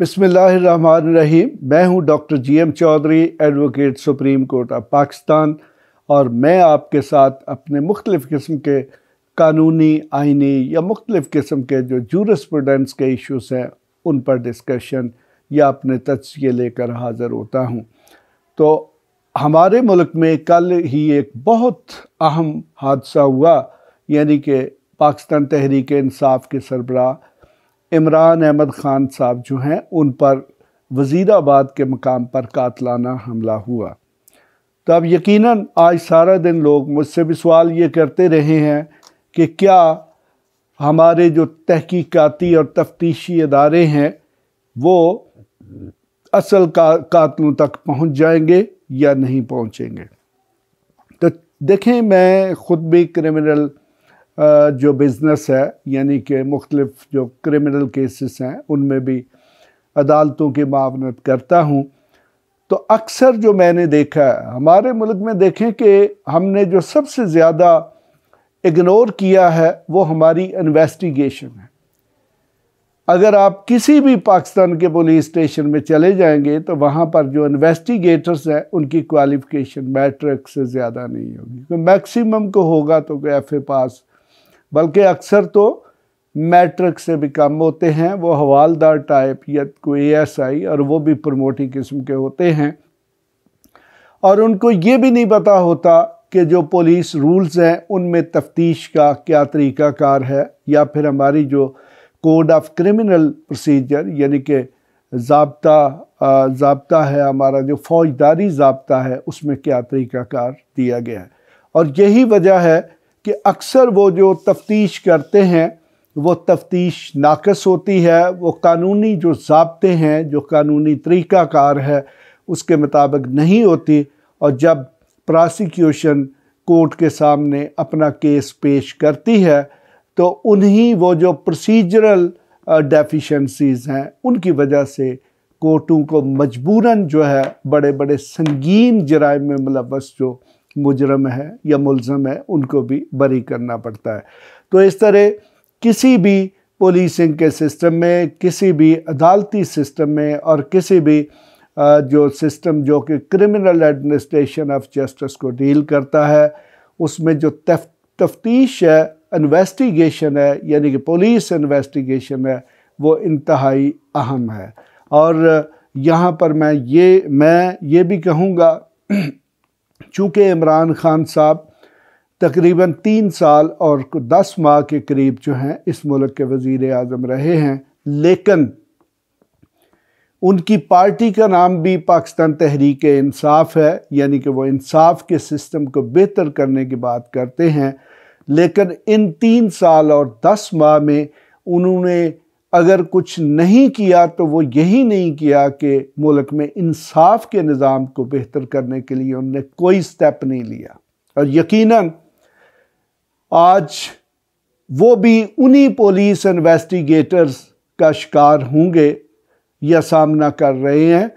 बिस्मिल्लाहिर्रहमानिर्रहीम। मैं हूं doctor GM Chaudhary, advocate supreme court of Pakistan, और मैं आपके साथ अपने मुख्तलिफ़ किस्म के कानूनी, आइनी या मुख्तलिफ़ किस्म के जो जूरिस्प्रूडेंस के इश्यूज़ हैं उन पर डिस्कशन या अपने तज्ज़िये लेकर हाज़िर होता हूं। तो हमारे मुल्क में कल ही एक बहुत अहम हादसा हुआ, यानी कि पाकिस्तान तहरीक इंसाफ के सरबराह इमरान अहमद ख़ान साहब जो हैं उन पर वज़ीराबाद के मकाम पर कातलाना हमला हुआ। तो अब यकीनन आज सारा दिन लोग मुझसे भी सवाल ये करते रहे हैं कि क्या हमारे जो तहकीकाती और तफ्तीशी इदारे हैं वो असल कातलों तक पहुँच जाएंगे या नहीं पहुँचेंगे। तो देखें, मैं ख़ुद भी क्रिमिनल जो बिज़नेस है, यानी कि मुख्तलिफ़ जो क्रिमिनल केसेस हैं उनमें भी अदालतों की मावनत करता हूँ। तो अक्सर जो मैंने देखा है हमारे मुल्क में, देखें कि हमने जो सबसे ज़्यादा इग्नोर किया है वो हमारी इन्वेस्टिगेशन है। अगर आप किसी भी पाकिस्तान के पुलिस स्टेशन में चले जाएंगे तो वहाँ पर जो इन्वेस्टिगेटर्स हैं उनकी क्वालिफ़िकेशन मैट्रिक से ज़्यादा नहीं होगी। तो मैक्सिमम को होगा तो कोई FA पास, बल्कि अक्सर तो मैट्रिक से भी कम होते हैं। वो हवालदार टाइप या कोई ASI, और वो भी प्रमोटी किस्म के होते हैं। और उनको ये भी नहीं पता होता कि जो पुलिस रूल्स हैं उनमें तफ्तीश का क्या तरीक़ाकार है, या फिर हमारी जो कोड ऑफ क्रिमिनल प्रोसीजर यानी कि ज़ाब्ता है, हमारा जो फ़ौजदारी ज़ाब्ता है उसमें क्या तरीक़ाकार दिया गया है। और यही वजह है कि अक्सर वो जो तफ्तीश करते हैं वो तफ्तीश नाक़स होती है। वो कानूनी जो ज़ाब्ते हैं, जो कानूनी तरीक़ाकार है उसके मुताबिक नहीं होती, और जब प्रोसिक्यूशन कोर्ट के सामने अपना केस पेश करती है तो उन्हीं वो जो प्रोसीजरल डेफिशिएंसीज़ हैं उनकी वजह से कोर्टों को मजबूरन जो है बड़े बड़े संगीन जराइम में मुलव्वस जो मुजरम है या मुल्ज़म है उनको भी बरी करना पड़ता है। तो इस तरह किसी भी पुलिसिंग के सिस्टम में, किसी भी अदालती सिस्टम में, और किसी भी जो सिस्टम जो कि क्रिमिनल एडमिनिस्ट्रेशन ऑफ जस्टिस को डील करता है, उसमें जो तफ्तीश है, इन्वेस्टिगेशन है, यानी कि पुलिस इन्वेस्टिगेशन है, वो इंतहाई अहम है। और यहाँ पर मैं ये भी कहूँगा, चूँकि इमरान ख़ान साहब तकरीबन 3 साल और 10 माह के करीब जो हैं इस मुल्क के वज़ीर आज़म रहे हैं, लेकिन उनकी पार्टी का नाम भी पाकिस्तान तहरीक इंसाफ है, यानी कि वो इंसाफ के सिस्टम को बेहतर करने की बात करते हैं। लेकिन इन 3 साल और 10 माह में उन्होंने अगर कुछ नहीं किया तो वो यही नहीं किया कि मुल्क में इंसाफ के निज़ाम को बेहतर करने के लिए उन्होंने कोई स्टेप नहीं लिया। और यकीनन आज वो भी उन्हीं पुलिस इन्वेस्टिगेटर्स का शिकार होंगे या सामना कर रहे हैं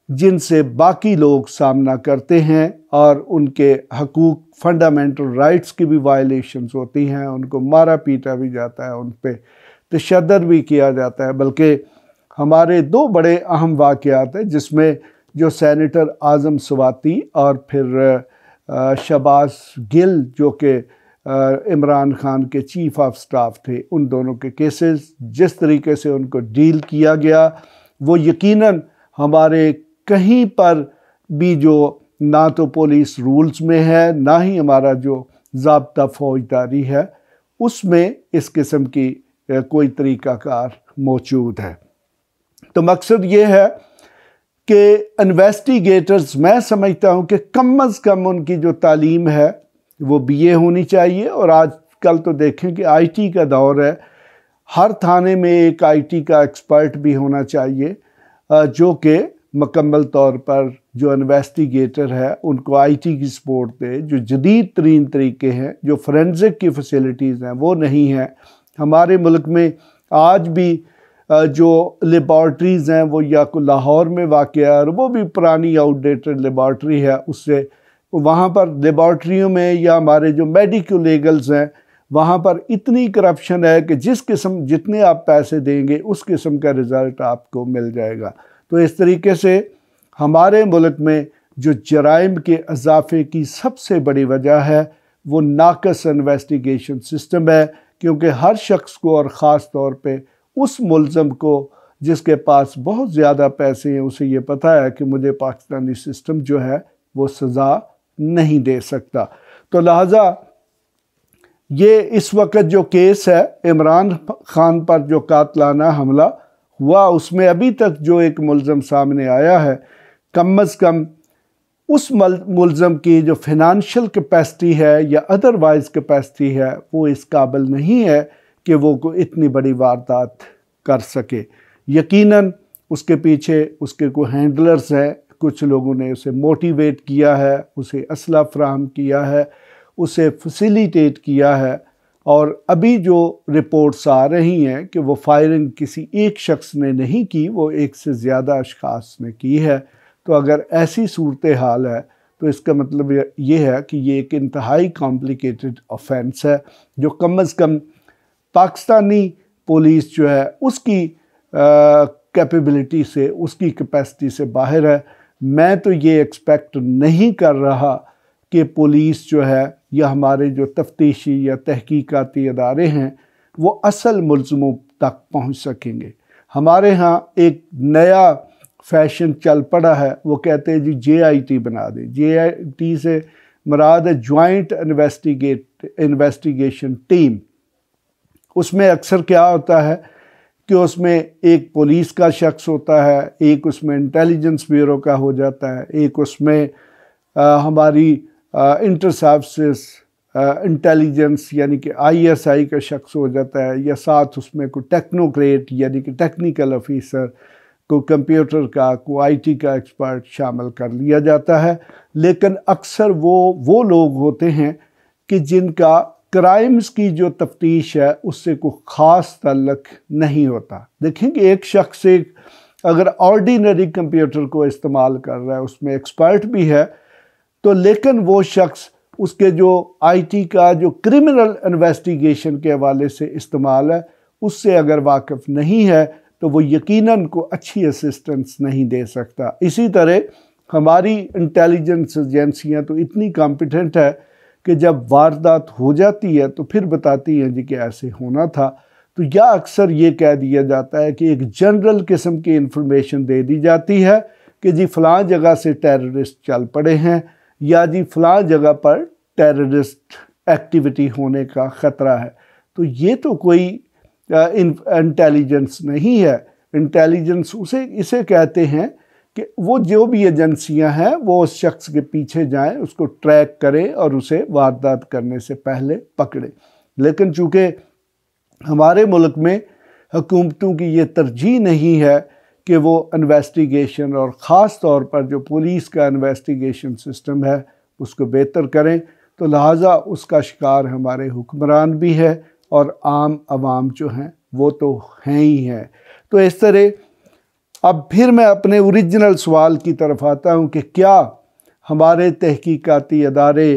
जिनसे बाकी लोग सामना करते हैं, और उनके हकूक़, फंडामेंटल राइट्स की भी वायलेशंस होती हैं। उनको मारा पीटा भी जाता है, उन पे तशद्दुद भी किया जाता है। बल्कि हमारे 2 बड़े अहम वाक़यात हैं जिसमें जो सेनेटर आज़म स्वाति और फिर शहबाज गिल जो कि इमरान ख़ान के चीफ़ ऑफ स्टाफ थे, उन दोनों के केसेस जिस तरीके से उनको डील किया गया वो यकीनन हमारे कहीं पर भी जो ना तो पुलिस रूल्स में है, ना ही हमारा जो ज़ाब्ता फ़ौजदारी है उसमें इस किस्म की कोई तरीक़ाकार मौजूद है। तो मकसद ये है कि इन्वेस्टिगेटर्स, मैं समझता हूँ कि कम अज़ कम उनकी जो तालीम है वो BA होनी चाहिए। और आजकल तो देखें कि IT का दौर है, हर थाने में एक IT का एक्सपर्ट भी होना चाहिए जो कि मुकम्मल तौर पर जो इन्वेस्टिगेटर है उनको IT की सपोर्ट दे। जो जदीद तरीन तरीके हैं, जो फोरेंसिक की फैसिलिटीज़ हैं वो नहीं हैं हमारे मुल्क में। आज भी जो लेबॉर्ट्रीज़ हैं वो या को लाहौर में वाक़ है, और वो भी पुरानी आउटडेटेड लेबॉर्ट्री है। उससे वहाँ पर लेबॉर्ट्रियों में या हमारे जो मेडिको लीगल्स हैं वहाँ पर इतनी करप्शन है कि जिस किस्म जितने आप पैसे देंगे उस किस्म का रिज़ल्ट आपको मिल जाएगा। तो इस तरीके से हमारे मुल्क में जो जराइम के इजाफे की सबसे बड़ी वजह है वो नाकस इन्वेस्टिगेशन सिस्टम है, क्योंकि हर शख्स को और ख़ास तौर पे उस मुल्ज़म को जिसके पास बहुत ज़्यादा पैसे हैं उसे ये पता है कि मुझे पाकिस्तानी सिस्टम जो है वो सज़ा नहीं दे सकता। तो लिहाजा ये इस वक्त जो केस है इमरान खान पर जो कातलाना हमला हुआ उसमें अभी तक जो एक मुल्ज़म सामने आया है, कम अज़ कम उस मुल्ज़म की जो फिनंशियल कैपेसिटी है या अदरवाइज़ कैपेसिटी है वो इस काबिल नहीं है कि वो को इतनी बड़ी वारदात कर सके। यकीनन उसके पीछे उसके कोई हैंडलर्स हैं, कुछ लोगों ने उसे मोटिवेट किया है, उसे असला फ्राहम किया है, उसे फैसिलिटेट किया है। और अभी जो रिपोर्ट्स आ रही हैं कि वो फायरिंग किसी एक शख्स ने नहीं की, वो एक से ज़्यादा अशखास ने की है। तो अगर ऐसी सूरत हाल है तो इसका मतलब ये है कि ये एक इंतहाई कॉम्प्लिकेटेड ऑफेंस है जो कम अज़ कम पाकिस्तानी पुलिस जो है उसकी कैपेबिलिटी से, उसकी कैपेसिटी से बाहर है। मैं तो ये एक्सपेक्ट नहीं कर रहा कि पुलिस जो है या हमारे जो तफ्तीशी या तहकीकाती अदारे हैं वो असल मुल्ज़मों तक पहुंच सकेंगे। हमारे यहाँ एक नया फैशन चल पड़ा है, वो कहते हैं जी JIT बना दें। JIT से मुराद है जॉइंट इन्वेस्टिगेशन टीम। उसमें अक्सर क्या होता है कि उसमें एक पुलिस का शख्स होता है, एक उसमें इंटेलिजेंस ब्यूरो का हो जाता है, एक उसमें हमारी इंटर सर्विसेज इंटेलिजेंस यानी कि ISI का शख्स हो जाता है, या साथ उसमें कोई टेक्नोक्रेट यानी कि टेक्निकल ऑफिसर, को कंप्यूटर का, को IT का एक्सपर्ट शामिल कर लिया जाता है। लेकिन अक्सर वो लोग होते हैं कि जिनका क्राइम्स की जो तफ्तीश है उससे कोई ख़ास ताल्लुक नहीं होता। देखेंगे एक शख्स एक अगर ऑर्डिनरी कंप्यूटर को इस्तेमाल कर रहा है, उसमें एक्सपर्ट भी है, तो लेकिन वो शख्स उसके जो IT का जो क्रिमिनल इन्वेस्टिगेशन के हवाले से इस्तेमाल है उससे अगर वाकिफ़ नहीं है तो वो यकीनन को अच्छी असिस्टेंस नहीं दे सकता। इसी तरह हमारी इंटेलिजेंस एजेंसियां तो इतनी कॉम्पिटेंट है कि जब वारदात हो जाती है तो फिर बताती हैं जी कि ऐसे होना था। तो या अक्सर ये कह दिया जाता है कि एक जनरल किस्म की इंफॉर्मेशन दे दी जाती है कि जी फ़लाँ जगह से टेररिस्ट चल पड़े हैं, या जी फ़लाँ जगह पर टेररिस्ट एक्टिविटी होने का ख़तरा है। तो ये तो कोई इंटेलिजेंस नहीं है। इंटेलिजेंस इसे कहते हैं कि वो जो भी एजेंसियां हैं वो उस शख्स के पीछे जाएं, उसको ट्रैक करें और उसे वारदात करने से पहले पकड़ें। लेकिन चूँकि हमारे मुल्क में हुकूमतों की ये तरजीह नहीं है कि वो इन्वेस्टिगेशन और ख़ास तौर पर जो पुलिस का इन्वेस्टिगेशन सिस्टम है उसको बेहतर करें, तो लिहाजा उसका शिकार हमारे हुक्मरान भी है और आम आवाम जो हैं वो तो हैं ही हैं। तो इस तरह अब फिर मैं अपने ओरिजिनल सवाल की तरफ आता हूँ कि क्या हमारे तहकीकाती अदारे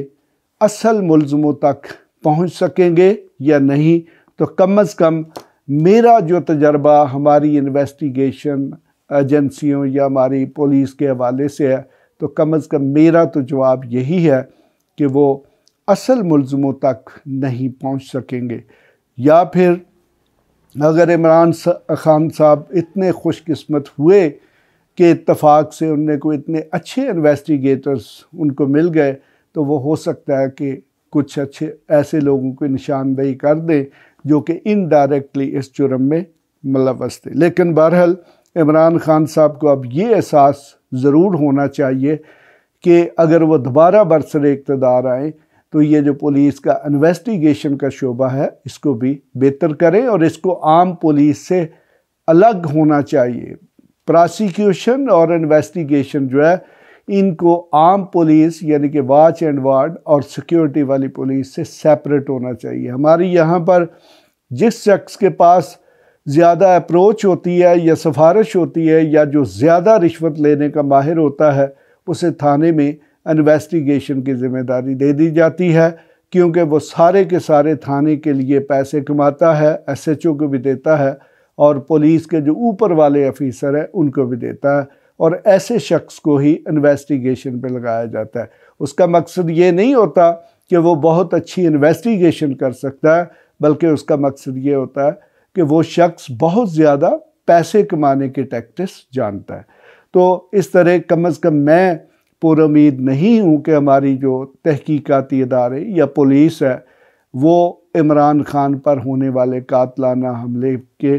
असल मुल्ज़मों तक पहुँच सकेंगे या नहीं। तो कम अज़ कम मेरा जो तजर्बा हमारी इन्वेस्टिगेशन एजेंसियों या हमारी पुलिस के हवाले से है, तो कम अज़ कम मेरा तो जवाब यही है कि वो असल मुल्ज़मों तक नहीं पहुँच सकेंगे। या फिर अगर इमरान खान साहब इतने खुशकिस्मत हुए कि इत्तफाक से उनने को इतने अच्छे इन्वेस्टिगेटर्स उनको मिल गए, तो वो हो सकता है कि कुछ अच्छे ऐसे लोगों की निशानदेही कर दें जो कि इनडायरेक्टली इस जुर्म में मुलव्वस थे। लेकिन बहरहाल इमरान खान साहब को अब ये एहसास ज़रूर होना चाहिए कि अगर वो दोबारा बरसरे इक़्तिदार आएँ तो ये जो पुलिस का इन्वेस्टिगेशन का शोबा है इसको भी बेहतर करें और इसको आम पुलिस से अलग होना चाहिए। प्रोसिक्यूशन और इन्वेस्टिगेशन जो है इनको आम पुलिस यानी कि वॉच एंड वार्ड और सिक्योरिटी वाली पुलिस से सेपरेट होना चाहिए। हमारी यहाँ पर जिस शख्स के पास ज़्यादा अप्रोच होती है या सिफारिश होती है या जो ज़्यादा रिश्वत लेने का माहिर होता है, उसे थाने में इन्वेस्टिगेशन की ज़िम्मेदारी दे दी जाती है क्योंकि वो सारे के सारे थाने के लिए पैसे कमाता है, SHO को भी देता है और पुलिस के जो ऊपर वाले अफीसर हैं उनको भी देता है, और ऐसे शख्स को ही इन्वेस्टिगेशन पे लगाया जाता है। उसका मकसद ये नहीं होता कि वो बहुत अच्छी इन्वेस्टिगेशन कर सकता है, बल्कि उसका मकसद ये होता है कि वो शख्स बहुत ज़्यादा पैसे कमाने के टैक्टिक्स जानता है। तो इस तरह कम अज़ कम मैं पुरुम्मीद नहीं हूँ कि हमारी जो तहकीकाती इदारे या पुलिस है वो इमरान खान पर होने वाले कातलाना हमले के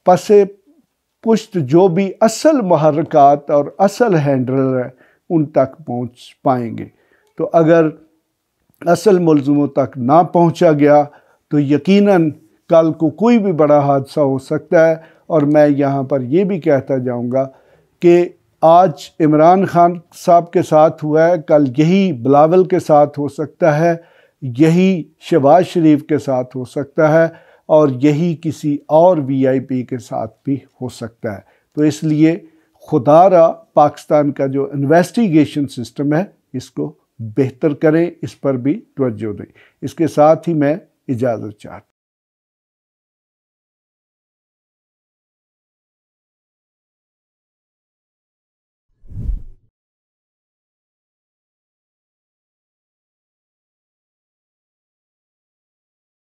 पसे पुश्त जो भी असल महरकात और असल हैंडलर है उन तक पहुँच पाएंगे। तो अगर असल मुल्ज़िमों तक ना पहुँचा गया तो यकीनन कल को कोई भी बड़ा हादसा हो सकता है। और मैं यहाँ पर यह भी कहता जाऊँगा कि आज इमरान खान साहब के साथ हुआ है, कल यही बिलावल के साथ हो सकता है, यही शहबाज शरीफ के साथ हो सकता है, और यही किसी और VIP के साथ भी हो सकता है। तो इसलिए खुदारा पाकिस्तान का जो इन्वेस्टिगेशन सिस्टम है इसको बेहतर करें, इस पर भी तवज्जो दें। इसके साथ ही मैं इजाज़त चाहता हूँ।